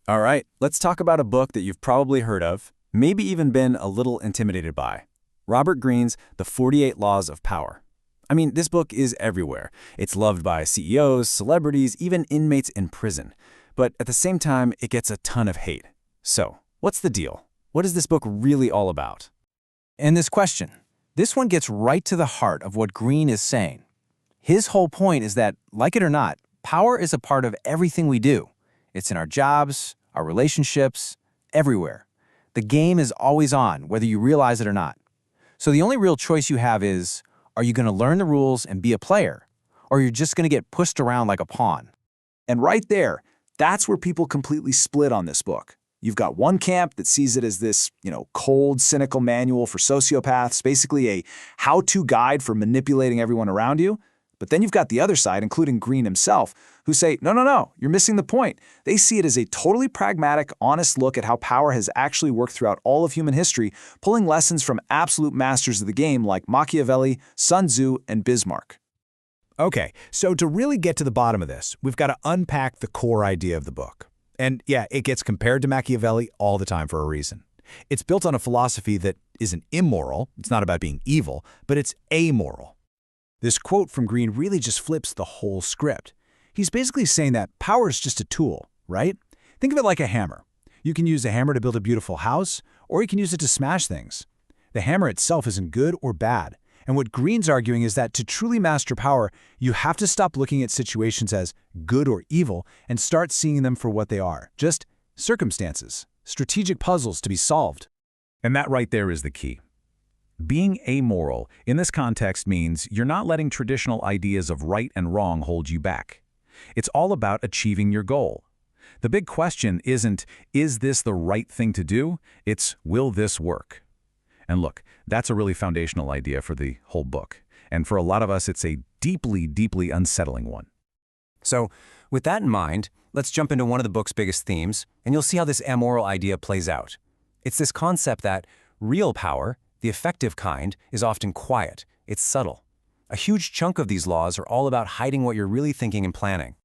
All right, let's talk about a book that you've probably heard of, maybe even been a little intimidated by. Robert Greene's The 48 Laws of Power. I mean, this book is everywhere. It's loved by CEOs, celebrities, even inmates in prison. But at the same time, it gets a ton of hate. So, what's the deal? What is this book really all about? And this one gets right to the heart of what Greene is saying. His whole point is that, like it or not, power is a part of everything we do. It's in our jobs, our relationships, everywhere. The game is always on, whether you realize it or not. So the only real choice you have is, are you going to learn the rules and be a player, or you're just going to get pushed around like a pawn? And right there, that's where people completely split on this book. You've got one camp that sees it as this, cold, cynical manual for sociopaths, basically a how-to guide for manipulating everyone around you. But then you've got the other side, including Greene himself, who say, no, you're missing the point. They see it as a totally pragmatic, honest look at how power has actually worked throughout all of human history, pulling lessons from absolute masters of the game like Machiavelli, Sun Tzu, and Bismarck. Okay, so to really get to the bottom of this, we've got to unpack the core idea of the book. And yeah, it gets compared to Machiavelli all the time for a reason. It's built on a philosophy that isn't immoral, it's not about being evil, but it's amoral. This quote from Greene really just flips the whole script. He's basically saying that power is just a tool, right? Think of it like a hammer. You can use a hammer to build a beautiful house, or you can use it to smash things. The hammer itself isn't good or bad. And what Greene's arguing is that to truly master power, you have to stop looking at situations as good or evil and start seeing them for what they are, just circumstances, strategic puzzles to be solved. And that right there is the key. Being amoral in this context means you're not letting traditional ideas of right and wrong hold you back. It's all about achieving your goal. The big question isn't, is this the right thing to do? It's, will this work? And look, that's a really foundational idea for the whole book. And for a lot of us, it's a deeply, deeply unsettling one. So, with that in mind, let's jump into one of the book's biggest themes, and you'll see how this amoral idea plays out. It's this concept that real power, the effective kind, is often quiet. It's subtle. A huge chunk of these laws are all about hiding what you're really thinking and planning.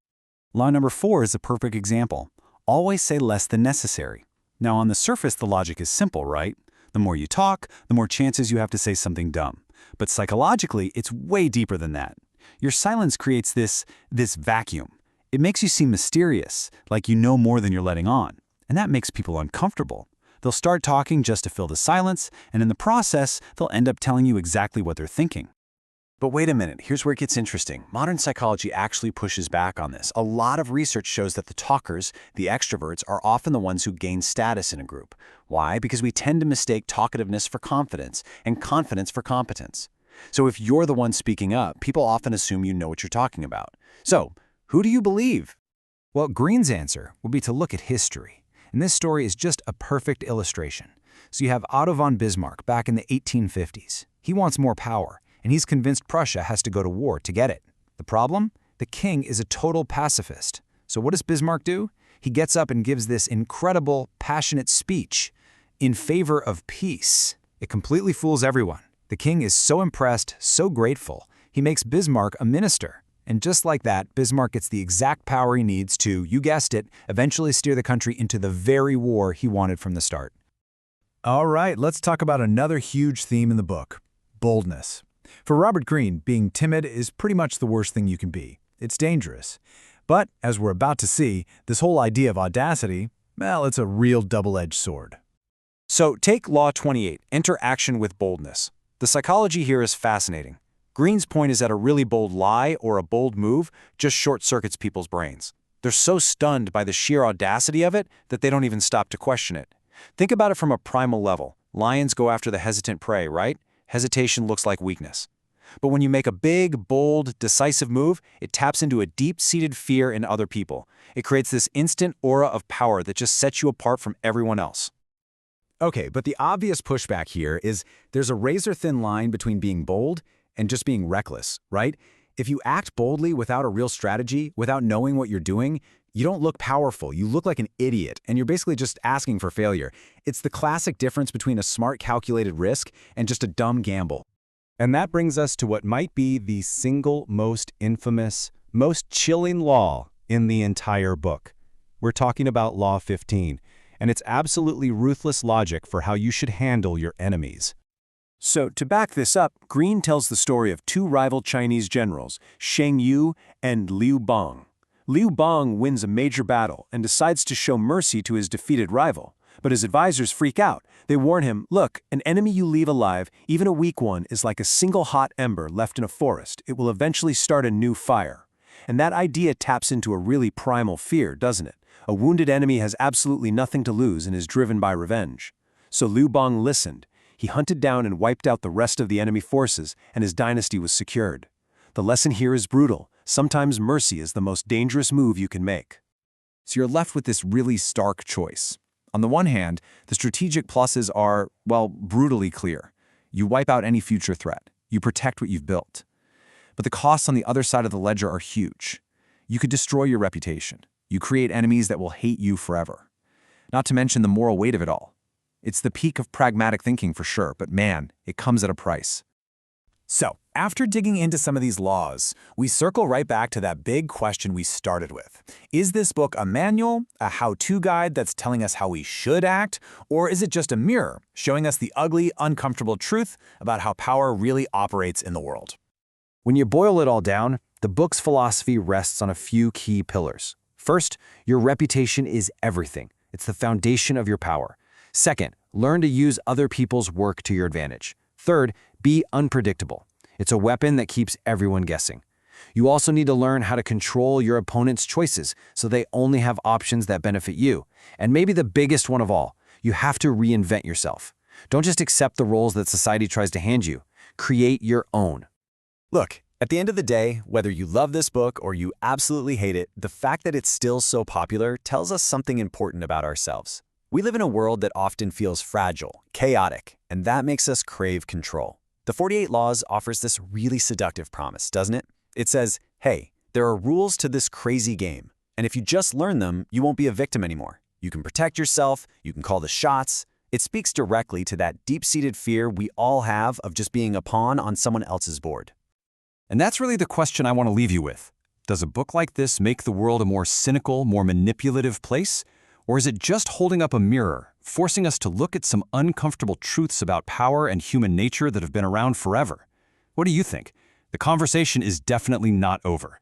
Law number 4 is a perfect example. Always say less than necessary. Now, on the surface, the logic is simple, right? The more you talk, the more chances you have to say something dumb. But psychologically, it's way deeper than that. Your silence creates this vacuum. It makes you seem mysterious, like you know more than you're letting on. And that makes people uncomfortable. They'll start talking just to fill the silence, and in the process, they'll end up telling you exactly what they're thinking. But wait a minute, here's where it gets interesting. Modern psychology actually pushes back on this. A lot of research shows that the talkers, the extroverts, are often the ones who gain status in a group. Why? Because we tend to mistake talkativeness for confidence, and confidence for competence. So if you're the one speaking up, people often assume you know what you're talking about. So, who do you believe? Well, Greene's answer would be to look at history. And this story is just a perfect illustration. So you have Otto von Bismarck back in the 1850s. He wants more power, and he's convinced Prussia has to go to war to get it. The problem? The king is a total pacifist. So what does Bismarck do? He gets up and gives this incredible, passionate speech in favor of peace. It completely fools everyone. The king is so impressed, so grateful, he makes Bismarck a minister. And just like that, Bismarck gets the exact power he needs to, you guessed it, eventually steer the country into the very war he wanted from the start. All right, let's talk about another huge theme in the book, boldness. For Robert Greene, being timid is pretty much the worst thing you can be. It's dangerous. But, as we're about to see, this whole idea of audacity, well, it's a real double-edged sword. So take Law 28, enter action with boldness. The psychology here is fascinating. Greene's point is that a really bold lie or a bold move just short-circuits people's brains. They're so stunned by the sheer audacity of it that they don't even stop to question it. Think about it from a primal level. Lions go after the hesitant prey, right? Hesitation looks like weakness. But when you make a big, bold, decisive move, it taps into a deep-seated fear in other people. It creates this instant aura of power that just sets you apart from everyone else. Okay, but the obvious pushback here is there's a razor-thin line between being bold and just being reckless, right? If you act boldly without a real strategy, without knowing what you're doing, you don't look powerful. You look like an idiot, and you're basically just asking for failure. It's the classic difference between a smart, calculated risk and just a dumb gamble. And that brings us to what might be the single most infamous, most chilling law in the entire book. We're talking about Law 15, and it's absolutely ruthless logic for how you should handle your enemies. So, to back this up, Greene tells the story of two rival Chinese generals, Sheng Yu and Liu Bang. Liu Bang wins a major battle and decides to show mercy to his defeated rival. But his advisors freak out. They warn him, look, an enemy you leave alive, even a weak one, is like a single hot ember left in a forest. It will eventually start a new fire. And that idea taps into a really primal fear, doesn't it? A wounded enemy has absolutely nothing to lose and is driven by revenge. So Liu Bang listened. He hunted down and wiped out the rest of the enemy forces, and his dynasty was secured. The lesson here is brutal. Sometimes mercy is the most dangerous move you can make. So you're left with this really stark choice. On the one hand, the strategic pluses are, well, brutally clear. You wipe out any future threat. You protect what you've built. But the costs on the other side of the ledger are huge. You could destroy your reputation. You create enemies that will hate you forever. Not to mention the moral weight of it all. It's the peak of pragmatic thinking for sure, but man, it comes at a price. So, after digging into some of these laws, we circle right back to that big question we started with. Is this book a manual, a how-to guide that's telling us how we should act, or is it just a mirror, showing us the ugly, uncomfortable truth about how power really operates in the world? When you boil it all down, the book's philosophy rests on a few key pillars. First, your reputation is everything. It's the foundation of your power. Second, learn to use other people's work to your advantage. Third, be unpredictable. It's a weapon that keeps everyone guessing. You also need to learn how to control your opponent's choices so they only have options that benefit you. And maybe the biggest one of all, you have to reinvent yourself. Don't just accept the roles that society tries to hand you. Create your own. Look, at the end of the day, whether you love this book or you absolutely hate it, the fact that it's still so popular tells us something important about ourselves. We live in a world that often feels fragile, chaotic, and that makes us crave control. The 48 Laws offers this really seductive promise, doesn't it? It says, hey, there are rules to this crazy game, and if you just learn them, you won't be a victim anymore. You can protect yourself, you can call the shots. It speaks directly to that deep-seated fear we all have of just being a pawn on someone else's board. And that's really the question I want to leave you with. Does a book like this make the world a more cynical, more manipulative place? Or is it just holding up a mirror, forcing us to look at some uncomfortable truths about power and human nature that have been around forever? What do you think? The conversation is definitely not over.